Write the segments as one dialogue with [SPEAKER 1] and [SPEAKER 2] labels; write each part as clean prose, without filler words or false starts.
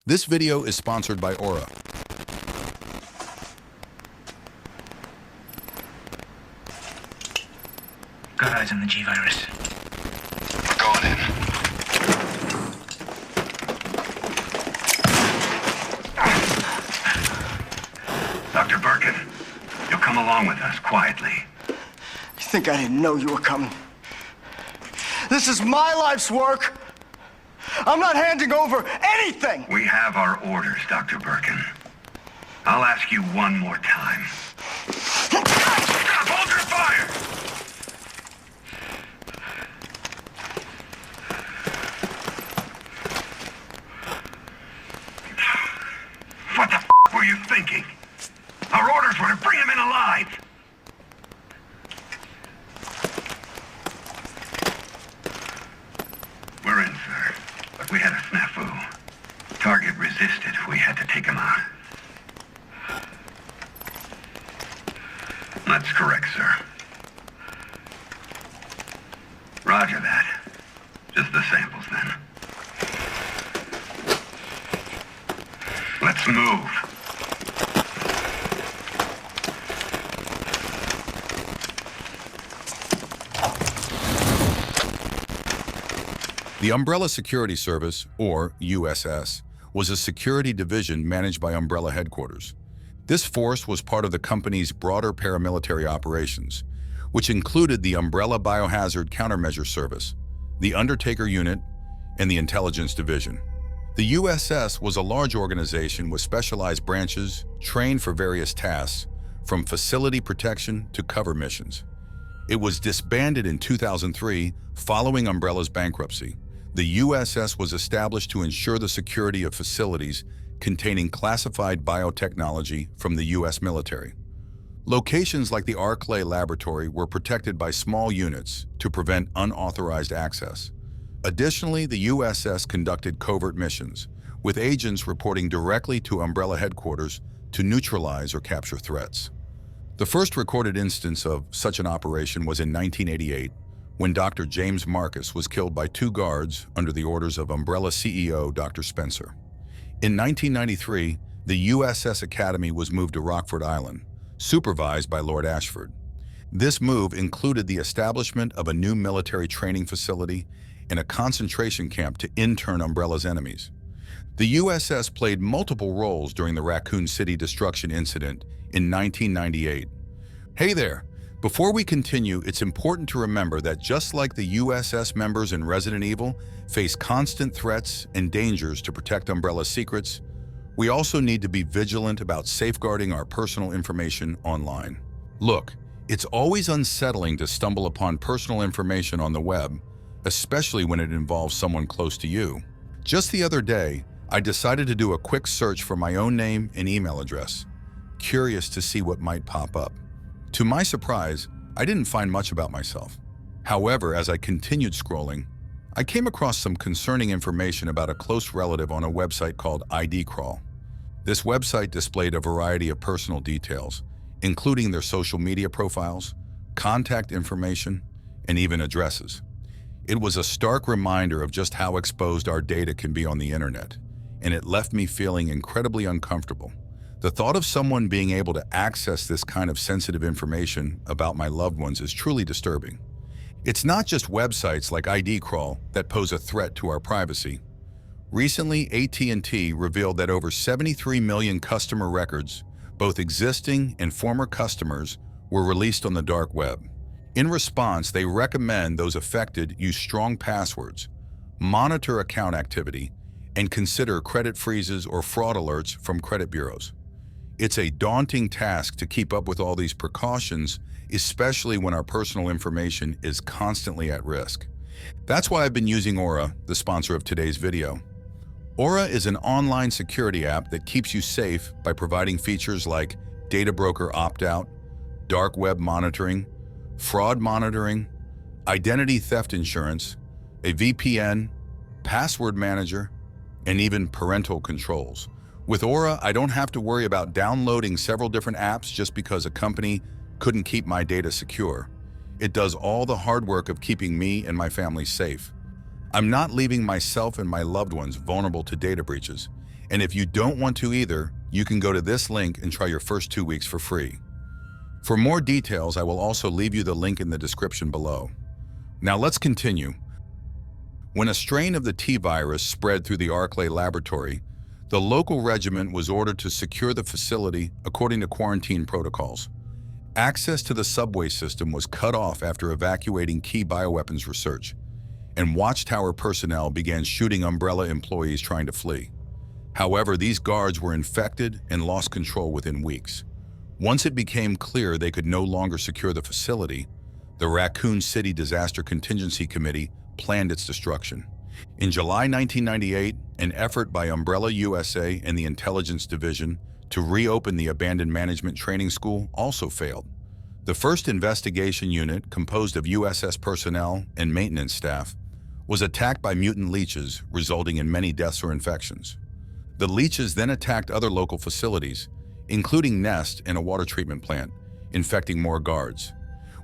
[SPEAKER 1] This video is sponsored by Aura.
[SPEAKER 2] Got eyes on the G-Virus.
[SPEAKER 3] We're going in.
[SPEAKER 4] Dr. Birkin, you'll come along with us quietly.
[SPEAKER 5] You think I didn't know you were coming? This is my life's work. I'm not handing over anything.
[SPEAKER 4] We have our orders, Dr. Birkin. I'll ask you one more time. Stop! Hold your fire! What the f*** were you thinking? Our orders were to bring him in alive. We're in, sir. But we had a snafu. Target resisted. We had to take him out. That's correct, sir. Roger that. Just the samples, then. Let's move.
[SPEAKER 1] The Umbrella Security Service, or U.S.S., was a security division managed by Umbrella headquarters. This force was part of the company's broader paramilitary operations, which included the Umbrella Biohazard Countermeasure Service, the Undertaker Unit, and the Intelligence Division. The U.S.S. was a large organization with specialized branches trained for various tasks, from facility protection to cover missions. It was disbanded in 2003 following Umbrella's bankruptcy. The U.S.S. was established to ensure the security of facilities containing classified biotechnology from the U.S. military. Locations like the Arclay laboratory were protected by small units to prevent unauthorized access. Additionally, the U.S.S. conducted covert missions, with agents reporting directly to Umbrella headquarters to neutralize or capture threats. The first recorded instance of such an operation was in 1988, when Dr. James Marcus was killed by two guards under the orders of Umbrella CEO Dr. Spencer. In 1993, the U.S.S. Academy was moved to Rockford Island, supervised by Lord Ashford. This move included the establishment of a new military training facility and a concentration camp to intern Umbrella's enemies. The U.S.S. played multiple roles during the Raccoon City Destruction Incident in 1998. Hey there! Before we continue, it's important to remember that just like the U.S.S. members in Resident Evil face constant threats and dangers to protect Umbrella's secrets, we also need to be vigilant about safeguarding our personal information online. Look, it's always unsettling to stumble upon personal information on the web, especially when it involves someone close to you. Just the other day, I decided to do a quick search for my own name and email address, curious to see what might pop up. To my surprise, I didn't find much about myself. However, as I continued scrolling, I came across some concerning information about a close relative on a website called ID Crawl. This website displayed a variety of personal details, including their social media profiles, contact information, and even addresses. It was a stark reminder of just how exposed our data can be on the internet, and it left me feeling incredibly uncomfortable. The thought of someone being able to access this kind of sensitive information about my loved ones is truly disturbing. It's not just websites like ID Crawl that pose a threat to our privacy. Recently, AT&T revealed that over 73 million customer records, both existing and former customers, were released on the dark web. In response, they recommend those affected use strong passwords, monitor account activity, and consider credit freezes or fraud alerts from credit bureaus. It's a daunting task to keep up with all these precautions, especially when our personal information is constantly at risk. That's why I've been using Aura, the sponsor of today's video. Aura is an online security app that keeps you safe by providing features like data broker opt-out, dark web monitoring, fraud monitoring, identity theft insurance, a VPN, password manager, and even parental controls. With Aura, I don't have to worry about downloading several different apps just because a company couldn't keep my data secure. It does all the hard work of keeping me and my family safe. I'm not leaving myself and my loved ones vulnerable to data breaches, And if you don't want to either, you can go to this link and try your first 2 weeks for free. For more details, I will also leave you the link in the description below. Now let's continue. When a strain of the T-virus spread through the Arklay laboratory, the local regiment was ordered to secure the facility according to quarantine protocols. Access to the subway system was cut off after evacuating key bioweapons research, and watchtower personnel began shooting Umbrella employees trying to flee. However, these guards were infected and lost control within weeks. Once it became clear they could no longer secure the facility, the Raccoon City Disaster Contingency Committee planned its destruction. In July 1998, an effort by Umbrella USA and the Intelligence Division to reopen the abandoned management training school also failed. The first investigation unit, composed of U.S.S. personnel and maintenance staff, was attacked by mutant leeches, resulting in many deaths or infections. The leeches then attacked other local facilities, including Nest and a water treatment plant, infecting more guards.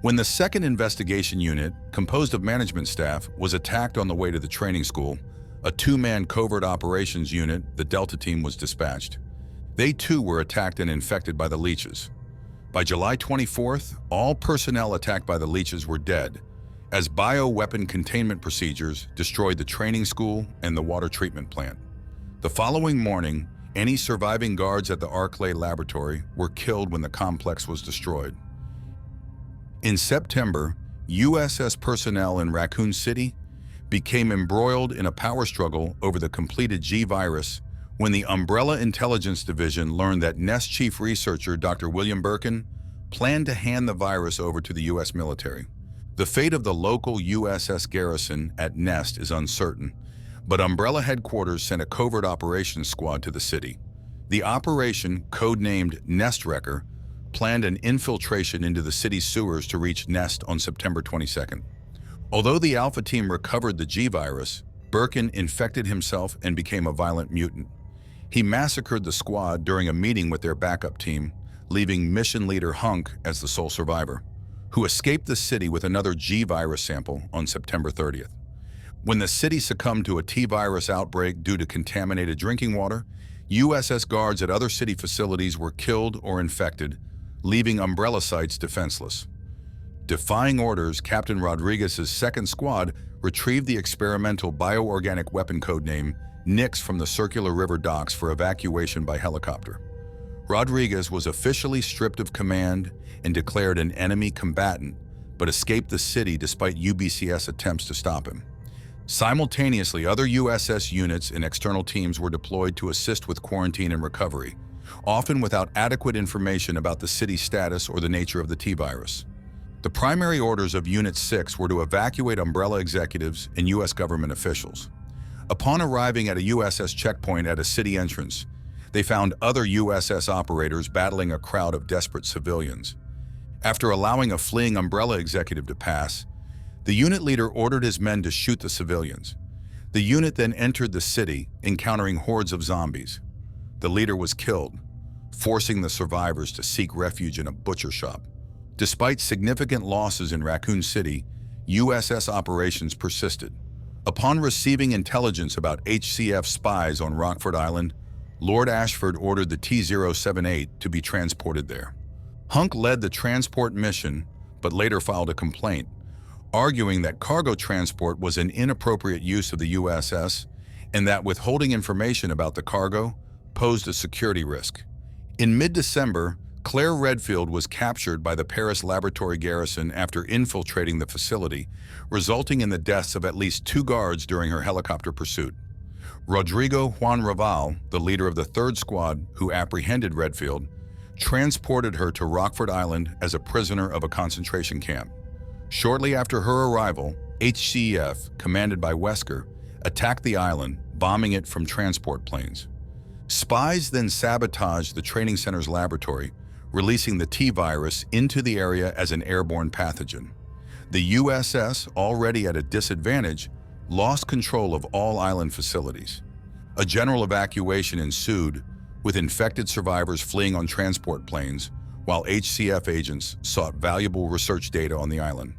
[SPEAKER 1] When the second investigation unit, composed of management staff, was attacked on the way to the training school, a two-man covert operations unit, the Delta Team, was dispatched. They too were attacked and infected by the leeches. By July 24th, all personnel attacked by the leeches were dead, as bioweapon containment procedures destroyed the training school and the water treatment plant. The following morning, any surviving guards at the Arklay laboratory were killed when the complex was destroyed. In September, U.S.S. personnel in Raccoon City became embroiled in a power struggle over the completed G-virus when the Umbrella Intelligence Division learned that Nest chief researcher Dr. William Birkin planned to hand the virus over to the U.S. military. The fate of the local U.S.S. garrison at Nest is uncertain, but Umbrella headquarters sent a covert operations squad to the city. The operation, codenamed Nest Wrecker, planned an infiltration into the city's sewers to reach Nest on September 22nd. Although the Alpha Team recovered the G-virus, Birkin infected himself and became a violent mutant. He massacred the squad during a meeting with their backup team, leaving mission leader Hunk as the sole survivor, who escaped the city with another G-virus sample on September 30th. When the city succumbed to a T-virus outbreak due to contaminated drinking water, U.S.S. guards at other city facilities were killed or infected, leaving Umbrella sites defenseless. Defying orders, Captain Rodriguez's second squad retrieved the experimental bioorganic weapon codename Nix from the Circular River docks for evacuation by helicopter. Rodriguez was officially stripped of command and declared an enemy combatant, but escaped the city despite UBCS attempts to stop him. Simultaneously, other U.S.S. units and external teams were deployed to assist with quarantine and recovery, often without adequate information about the city's status or the nature of the T-virus. The primary orders of Unit 6 were to evacuate Umbrella executives and U.S. government officials. Upon arriving at a U.S.S. checkpoint at a city entrance, they found other U.S.S. operators battling a crowd of desperate civilians. After allowing a fleeing Umbrella executive to pass, the unit leader ordered his men to shoot the civilians. The unit then entered the city, encountering hordes of zombies. The leader was killed, forcing the survivors to seek refuge in a butcher shop. Despite significant losses in Raccoon City, U.S.S. operations persisted. Upon receiving intelligence about HCF spies on Rockford Island, Lord Ashford ordered the T-078 to be transported there. Hunk led the transport mission, but later filed a complaint, arguing that cargo transport was an inappropriate use of the U.S.S. and that withholding information about the cargo posed a security risk. In mid-December, Claire Redfield was captured by the Paris laboratory garrison after infiltrating the facility, resulting in the deaths of at least 2 guards during her helicopter pursuit. Rodrigo Juan Raval, the leader of the 3rd Squad who apprehended Redfield, transported her to Rockford Island as a prisoner of a concentration camp. Shortly after her arrival, HCF, commanded by Wesker, attacked the island, bombing it from transport planes. Spies then sabotaged the training center's laboratory, releasing the T-virus into the area as an airborne pathogen. The U.S.S., already at a disadvantage, lost control of all island facilities. A general evacuation ensued, with infected survivors fleeing on transport planes, while HCF agents sought valuable research data on the island.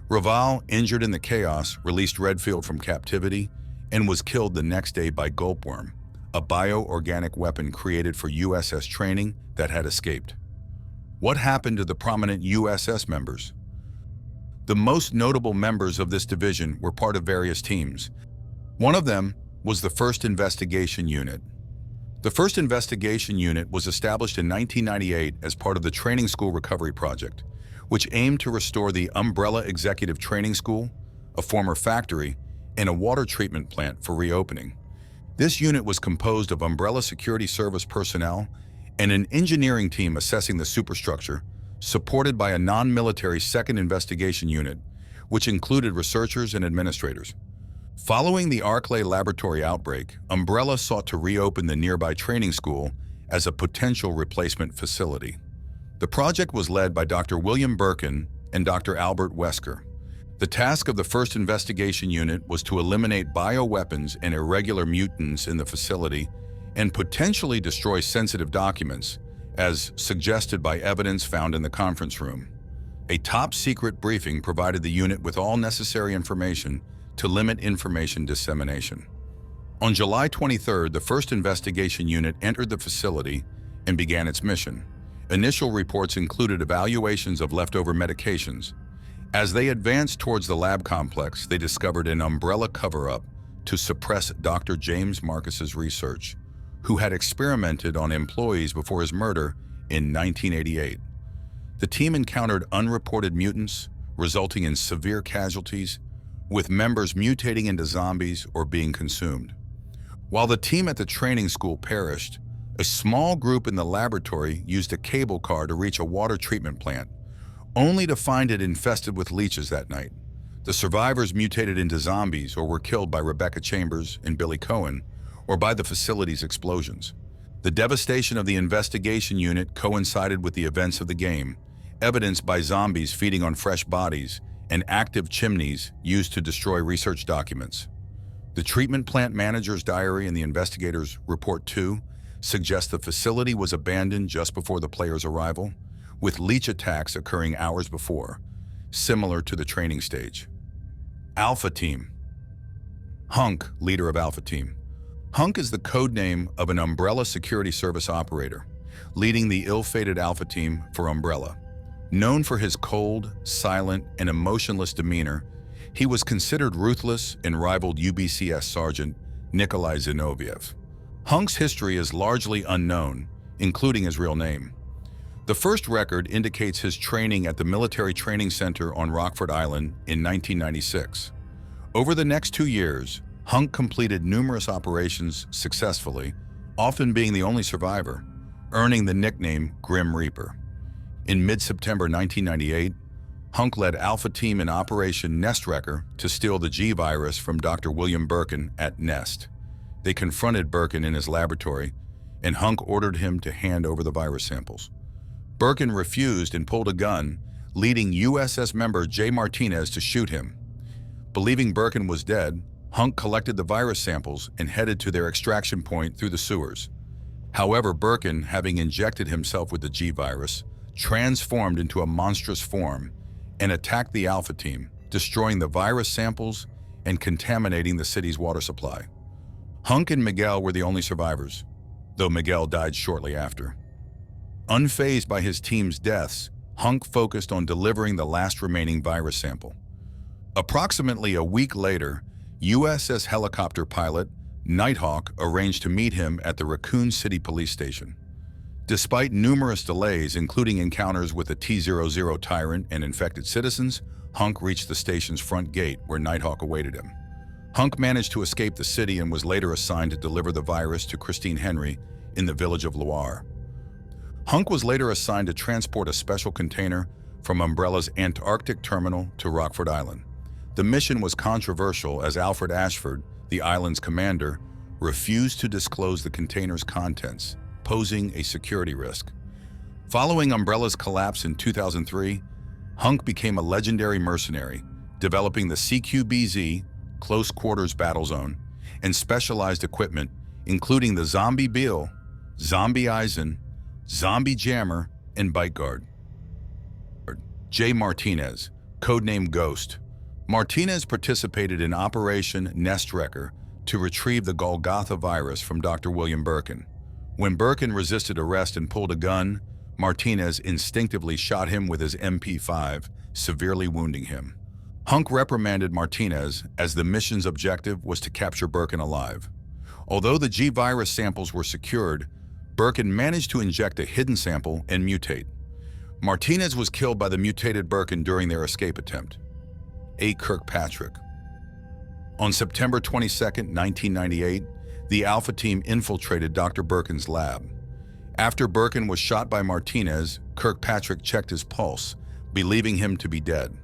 [SPEAKER 1] Raval, injured in the chaos, released Redfield from captivity and was killed the next day by Gulpworm, a bioorganic weapon created for U.S.S. training that had escaped. What happened to the prominent U.S.S. members? The most notable members of this division were part of various teams. One of them was the 1st Investigation Unit. The 1st Investigation Unit was established in 1998 as part of the Training School Recovery Project, which aimed to restore the Umbrella Executive Training School, a former factory, and a water treatment plant for reopening. This unit was composed of Umbrella Security Service personnel and an engineering team assessing the superstructure, supported by a non-military 2nd Investigation Unit, which included researchers and administrators. Following the Arclay laboratory outbreak, Umbrella sought to reopen the nearby training school as a potential replacement facility. The project was led by Dr. William Birkin and Dr. Albert Wesker. The task of the 1st Investigation Unit was to eliminate bioweapons and irregular mutants in the facility and potentially destroy sensitive documents, as suggested by evidence found in the conference room. A top-secret briefing provided the unit with all necessary information to limit information dissemination. On July 23rd, the 1st Investigation Unit entered the facility and began its mission. Initial reports included evaluations of leftover medications. As they advanced towards the lab complex, they discovered an Umbrella cover-up to suppress Dr. James Marcus's research, who had experimented on employees before his murder in 1988. The team encountered unreported mutants, resulting in severe casualties, with members mutating into zombies or being consumed. While the team at the training school perished, a small group in the laboratory used a cable car to reach a water treatment plant, only to find it infested with leeches that night. The survivors mutated into zombies or were killed by Rebecca Chambers and Billy Cohen, or by the facility's explosions. The devastation of the investigation unit coincided with the events of the game, evidenced by zombies feeding on fresh bodies and active chimneys used to destroy research documents. The treatment plant manager's diary and the investigator's report 2 suggest the facility was abandoned just before the player's arrival, with leech attacks occurring hours before, similar to the training stage. Alpha Team. Hunk, leader of Alpha Team. Hunk is the code name of an Umbrella Security Service operator, leading the ill-fated Alpha Team for Umbrella. Known for his cold, silent, and emotionless demeanor, he was considered ruthless and rivaled U.S.S. Sergeant Nikolai Zinoviev. Hunk's history is largely unknown, including his real name. The first record indicates his training at the Military Training Center on Rockford Island in 1996. Over the next 2 years, Hunk completed numerous operations successfully, often being the only survivor, earning the nickname Grim Reaper. In mid-September 1998, Hunk led Alpha Team in Operation Nest Wrecker to steal the G-Virus from Dr. William Birkin at Nest. They confronted Birkin in his laboratory, and Hunk ordered him to hand over the virus samples. Birkin refused and pulled a gun, leading U.S.S. member J. Martinez to shoot him. Believing Birkin was dead, Hunk collected the virus samples and headed to their extraction point through the sewers. However, Birkin, having injected himself with the G-Virus, transformed into a monstrous form and attacked the Alpha Team, destroying the virus samples and contaminating the city's water supply. Hunk and Miguel were the only survivors, though Miguel died shortly after. Unfazed by his team's deaths, Hunk focused on delivering the last remaining virus sample. Approximately a week later, U.S.S. helicopter pilot Nighthawk arranged to meet him at the Raccoon City police station. Despite numerous delays, including encounters with a T-00 tyrant and infected citizens, Hunk reached the station's front gate where Nighthawk awaited him. Hunk managed to escape the city and was later assigned to deliver the virus to Christine Henry in the village of Loire. Hunk was later assigned to transport a special container from Umbrella's Antarctic terminal to Rockford Island. The mission was controversial as Alfred Ashford, the island's commander, refused to disclose the container's contents, posing a security risk. Following Umbrella's collapse in 2003, Hunk became a legendary mercenary, developing the CQBZ, Close Quarters Battle Zone, and specialized equipment, including the Zombie Beal, Zombie Eisen, Zombie Jammer, and Bite Guard. J. Martinez, codenamed Ghost. Martinez participated in Operation Nest Wrecker to retrieve the Golgotha virus from Dr. William Birkin. When Birkin resisted arrest and pulled a gun, Martinez instinctively shot him with his MP5, severely wounding him. Hunk reprimanded Martinez as the mission's objective was to capture Birkin alive. Although the G-virus samples were secured, Birkin managed to inject a hidden sample and mutate. Martinez was killed by the mutated Birkin during their escape attempt. A. Kirkpatrick. On September 22, 1998, the Alpha Team infiltrated Dr. Birkin's lab. After Birkin was shot by Martinez, Kirkpatrick checked his pulse, believing him to be dead.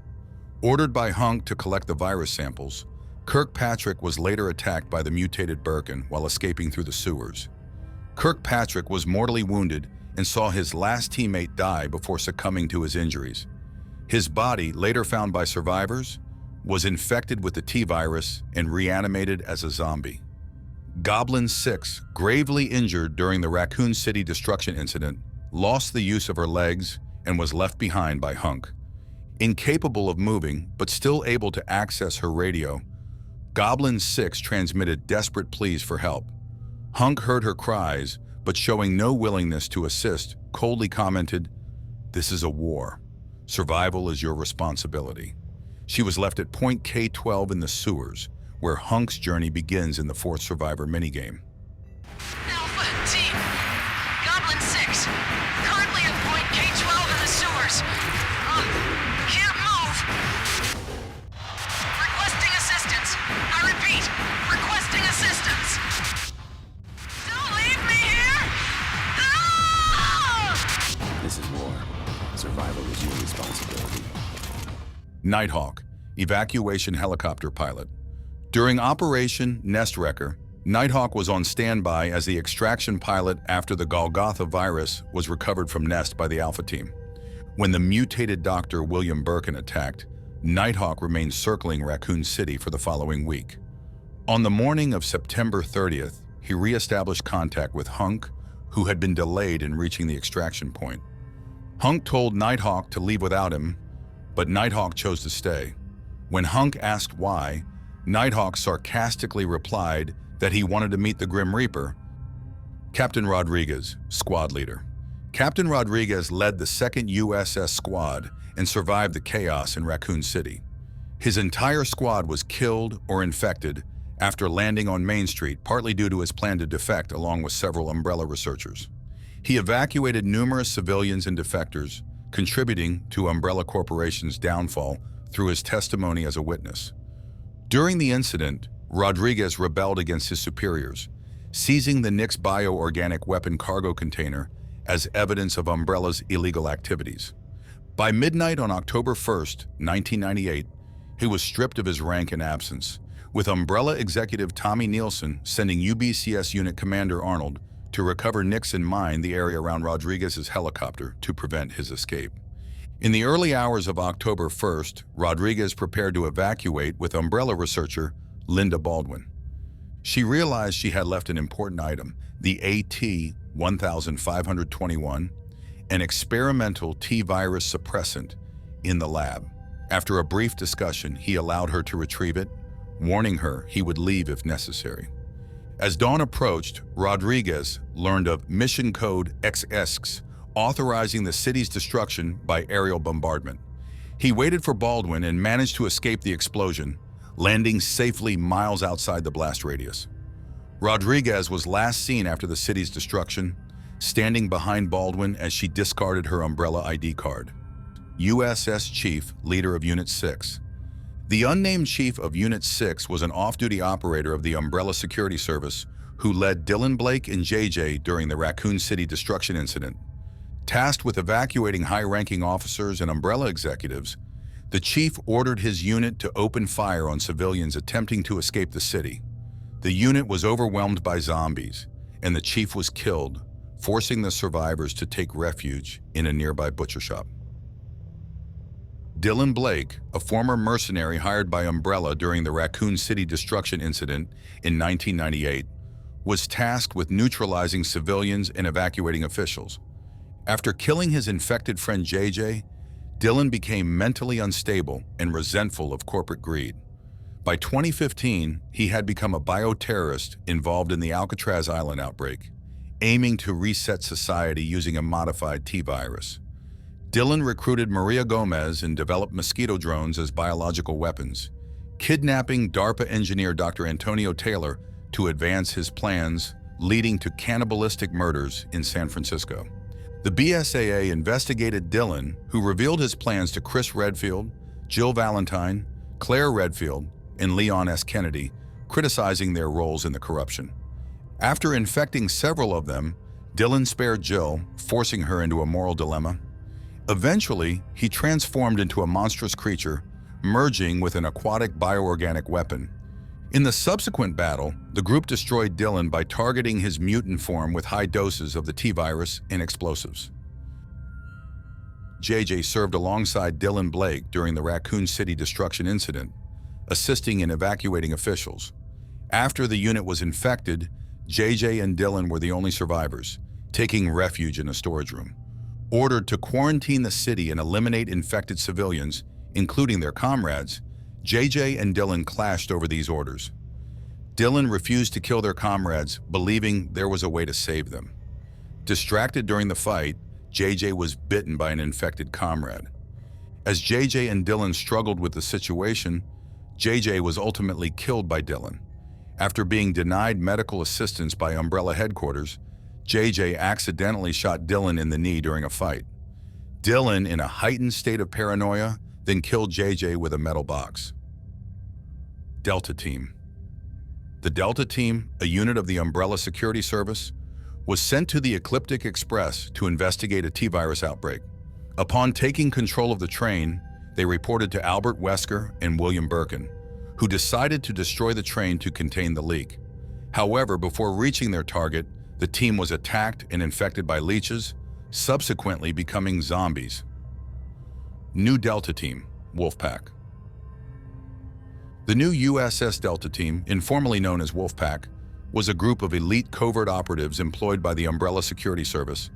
[SPEAKER 1] Ordered by Hunk to collect the virus samples, Kirkpatrick was later attacked by the mutated Birkin while escaping through the sewers. Kirkpatrick was mortally wounded and saw his last teammate die before succumbing to his injuries. His body, later found by survivors, was infected with the T-virus and reanimated as a zombie. Goblin 6, gravely injured during the Raccoon City Destruction Incident, lost the use of her legs and was left behind by Hunk. Incapable of moving, but still able to access her radio, Goblin 6 transmitted desperate pleas for help. Hunk heard her cries, but showing no willingness to assist, coldly commented, "This is a war. Survival is your responsibility." She was left at Point K-12 in the sewers, where Hunk's journey begins in the fourth survivor minigame.
[SPEAKER 6] Alpha Team, Goblin 6, currently at Point K-12 in the sewers. Can't move. Requesting assistance. I repeat, requesting assistance. Don't leave me here! Ah!
[SPEAKER 7] This is war. Survival is your responsibility.
[SPEAKER 1] Nighthawk, evacuation helicopter pilot. During Operation Nest Wrecker, Nighthawk was on standby as the extraction pilot after the Golgotha virus was recovered from Nest by the Alpha Team. When the mutated Dr. William Birkin attacked, Nighthawk remained circling Raccoon City for the following week. On the morning of September 30th, he re-established contact with Hunk, who had been delayed in reaching the extraction point. Hunk told Nighthawk to leave without him, but Nighthawk chose to stay. When Hunk asked why, Nighthawk sarcastically replied that he wanted to meet the Grim Reaper. Captain Rodriguez, squad leader. Captain Rodriguez led the 2nd U.S.S. squad and survived the chaos in Raccoon City. His entire squad was killed or infected after landing on Main Street, partly due to his plan to defect along with several Umbrella researchers. He evacuated numerous civilians and defectors, contributing to Umbrella Corporation's downfall through his testimony as a witness. During the incident, Rodriguez rebelled against his superiors, seizing the Nix bioorganic weapon cargo container as evidence of Umbrella's illegal activities. By midnight on October 1st, 1998, he was stripped of his rank and absence, with Umbrella executive Tommy Nielsen sending UBCS unit commander Arnold to recover Nix and mine the area around Rodriguez's helicopter to prevent his escape. In the early hours of October 1st, Rodriguez prepared to evacuate with Umbrella researcher Linda Baldwin. She realized she had left an important item, the AT-1521, an experimental T-virus suppressant, in the lab. After a brief discussion, he allowed her to retrieve it, warning her he would leave if necessary. As dawn approached, Rodriguez learned of Mission Code XX, authorizing the city's destruction by aerial bombardment. He waited for Baldwin and managed to escape the explosion, landing safely miles outside the blast radius. Rodriguez was last seen after the city's destruction, standing behind Baldwin as she discarded her Umbrella ID card. U.S.S. Chief, leader of Unit 6. The unnamed chief of Unit 6 was an off-duty operator of the Umbrella Security Service who led Dylan Blake and JJ during the Raccoon City Destruction Incident. Tasked with evacuating high-ranking officers and Umbrella executives, the chief ordered his unit to open fire on civilians attempting to escape the city. The unit was overwhelmed by zombies, and the chief was killed, forcing the survivors to take refuge in a nearby butcher shop. Dylan Blake, a former mercenary hired by Umbrella during the Raccoon City Destruction Incident in 1998, was tasked with neutralizing civilians and evacuating officials. After killing his infected friend JJ, Dylan became mentally unstable and resentful of corporate greed. By 2015, he had become a bioterrorist involved in the Alcatraz Island outbreak, aiming to reset society using a modified T-virus. Dillon recruited Maria Gomez and developed mosquito drones as biological weapons, kidnapping DARPA engineer Dr. Antonio Taylor to advance his plans, leading to cannibalistic murders in San Francisco. The BSAA investigated Dillon, who revealed his plans to Chris Redfield, Jill Valentine, Claire Redfield, and Leon S. Kennedy, criticizing their roles in the corruption. After infecting several of them, Dillon spared Jill, forcing her into a moral dilemma. Eventually, he transformed into a monstrous creature, merging with an aquatic bioorganic weapon. In the subsequent battle, the group destroyed Dillon by targeting his mutant form with high doses of the T-virus and explosives. JJ served alongside Dillon Blake during the Raccoon City Destruction Incident, assisting in evacuating officials. After the unit was infected, JJ and Dillon were the only survivors, taking refuge in a storage room. Ordered to quarantine the city and eliminate infected civilians, including their comrades, JJ and Dillon clashed over these orders. Dillon refused to kill their comrades, believing there was a way to save them. Distracted during the fight, JJ was bitten by an infected comrade. As JJ and Dillon struggled with the situation, JJ was ultimately killed by Dillon. After being denied medical assistance by Umbrella headquarters, JJ accidentally shot Dillon in the knee during a fight. Dillon, in a heightened state of paranoia, then killed JJ with a metal box. Delta Team. The Delta Team, a unit of the Umbrella Security Service, was sent to the Ecliptic Express to investigate a T-virus outbreak. Upon taking control of the train, they reported to Albert Wesker and William Birkin, who decided to destroy the train to contain the leak. However, before reaching their target, the team was attacked and infected by leeches, subsequently becoming zombies. New Delta Team, Wolfpack. The new U.S.S. Delta Team, informally known as Wolfpack, was a group of elite covert operatives employed by the Umbrella Security Service,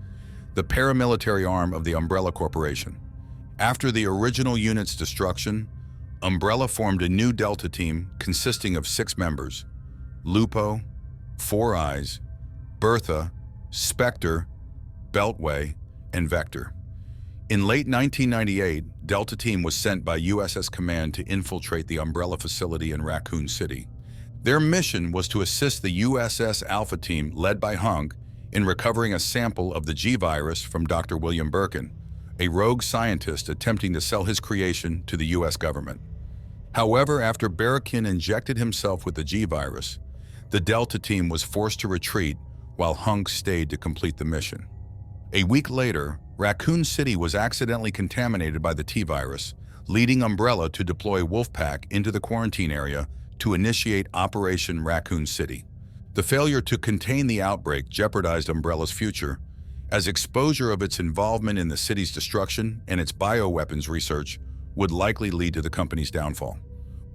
[SPEAKER 1] the paramilitary arm of the Umbrella Corporation. After the original unit's destruction, Umbrella formed a new Delta Team consisting of 6 members: Lupo, Four Eyes, Bertha, Spectre, Beltway, and Vector. In late 1998, Delta Team was sent by U.S.S. Command to infiltrate the Umbrella facility in Raccoon City. Their mission was to assist the U.S.S. Alpha Team, led by Hunk, in recovering a sample of the G-virus from Dr. William Birkin, a rogue scientist attempting to sell his creation to the U.S. government. However, after Bera injected himself with the G-virus, the Delta Team was forced to retreat while Hunk stayed to complete the mission. A week later, Raccoon City was accidentally contaminated by the T-virus, leading Umbrella to deploy Wolfpack into the quarantine area to initiate Operation Raccoon City. The failure to contain the outbreak jeopardized Umbrella's future, as exposure of its involvement in the city's destruction and its bioweapons research would likely lead to the company's downfall.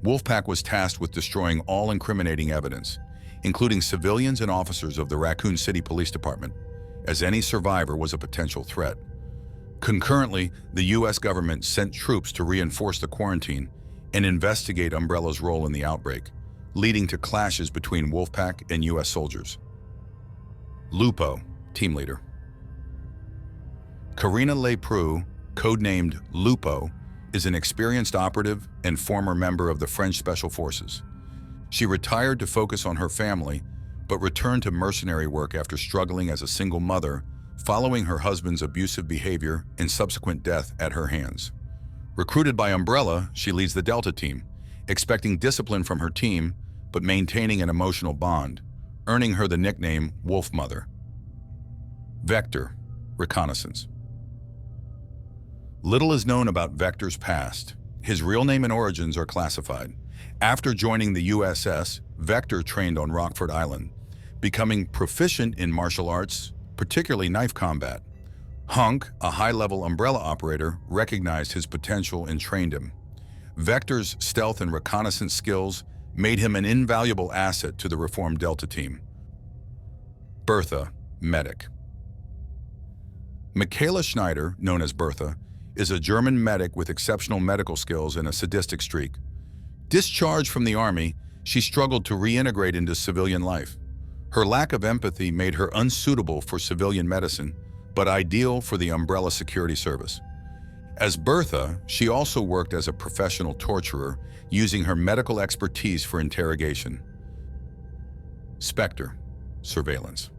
[SPEAKER 1] Wolfpack was tasked with destroying all incriminating evidence, including civilians and officers of the Raccoon City Police Department, as any survivor was a potential threat. Concurrently, the U.S. government sent troops to reinforce the quarantine and investigate Umbrella's role in the outbreak, leading to clashes between Wolfpack and U.S. soldiers. Lupo, team leader. Karina Lepreux, codenamed Lupo, is an experienced operative and former member of the French Special Forces. She retired to focus on her family, but returned to mercenary work after struggling as a single mother following her husband's abusive behavior and subsequent death at her hands. Recruited by Umbrella, she leads the Delta Team, expecting discipline from her team, but maintaining an emotional bond, earning her the nickname Wolf Mother. Vector, reconnaissance. Little is known about Vector's past. His real name and origins are classified. After joining the U.S.S., Vector trained on Rockford Island, becoming proficient in martial arts, particularly knife combat. Hunk, a high-level Umbrella operator, recognized his potential and trained him. Vector's stealth and reconnaissance skills made him an invaluable asset to the reformed Delta Team. Bertha, medic. Michaela Schneider, known as Bertha, is a German medic with exceptional medical skills and a sadistic streak. Discharged from the Army, she struggled to reintegrate into civilian life. Her lack of empathy made her unsuitable for civilian medicine, but ideal for the Umbrella Security Service. As Bertha, she also worked as a professional torturer, using her medical expertise for interrogation. Spectre, surveillance.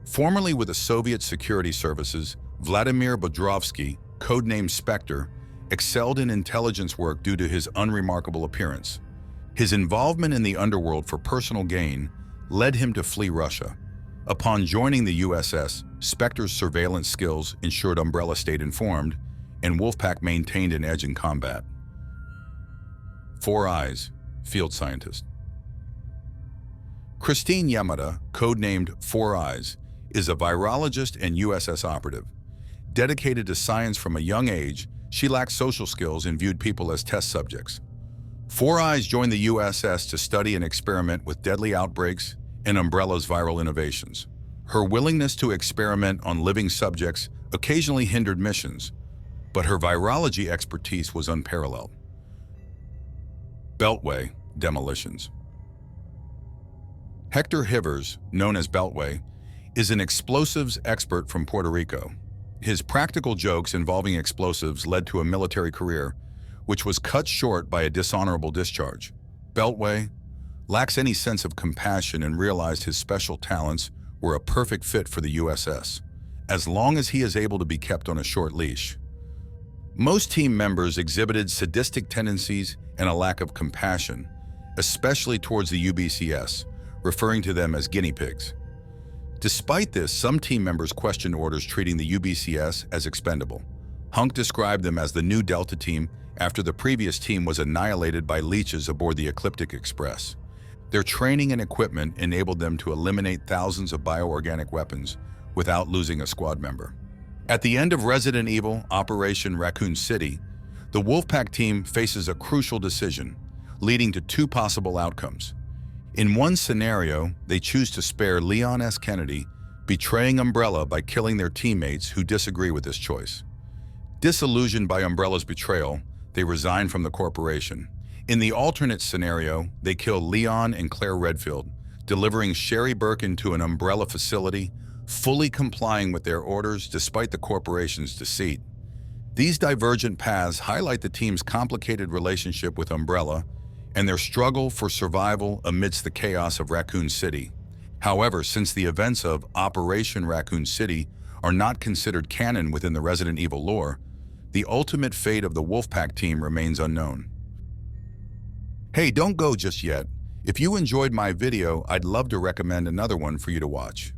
[SPEAKER 1] Formerly with the Soviet security services, Vladimir Bodrovsky, codenamed Spectre, excelled in intelligence work due to his unremarkable appearance. His involvement in the underworld for personal gain led him to flee Russia. Upon joining the U.S.S., Spectre's surveillance skills ensured Umbrella stayed informed, and Wolfpack maintained an edge in combat. Four Eyes, field scientist. Christine Yamada, codenamed Four Eyes, is a virologist and U.S.S. operative. Dedicated to science from a young age, she lacked social skills and viewed people as test subjects. Four Eyes joined the U.S.S. to study and experiment with deadly outbreaks and Umbrella's viral innovations. Her willingness to experiment on living subjects occasionally hindered missions, but her virology expertise was unparalleled. Beltway, demolitions. Hector Hivers, known as Beltway, is an explosives expert from Puerto Rico. His practical jokes involving explosives led to a military career, which was cut short by a dishonorable discharge. Beltway lacks any sense of compassion and realized his special talents were a perfect fit for the U.S.S., as long as he is able to be kept on a short leash. Most team members exhibited sadistic tendencies and a lack of compassion, especially towards the U.S.S., referring to them as guinea pigs. Despite this, some team members questioned orders treating the U.S.S. as expendable. Hunk described them as the new Delta team after the previous team was annihilated by leeches aboard the Ecliptic Express. Their training and equipment enabled them to eliminate thousands of bioorganic weapons without losing a squad member. At the end of Resident Evil Operation Raccoon City, the Wolfpack team faces a crucial decision, leading to two possible outcomes. In one scenario, they choose to spare Leon S. Kennedy, betraying Umbrella by killing their teammates who disagree with this choice. Disillusioned by Umbrella's betrayal, they resign from the corporation. In the alternate scenario, they kill Leon and Claire Redfield, delivering Sherry Birkin to an Umbrella facility, fully complying with their orders despite the corporation's deceit. These divergent paths highlight the team's complicated relationship with Umbrella and their struggle for survival amidst the chaos of Raccoon City. However, since the events of Operation Raccoon City are not considered canon within the Resident Evil lore, the ultimate fate of the Wolfpack team remains unknown. Hey, don't go just yet. If you enjoyed my video, I'd love to recommend another one for you to watch.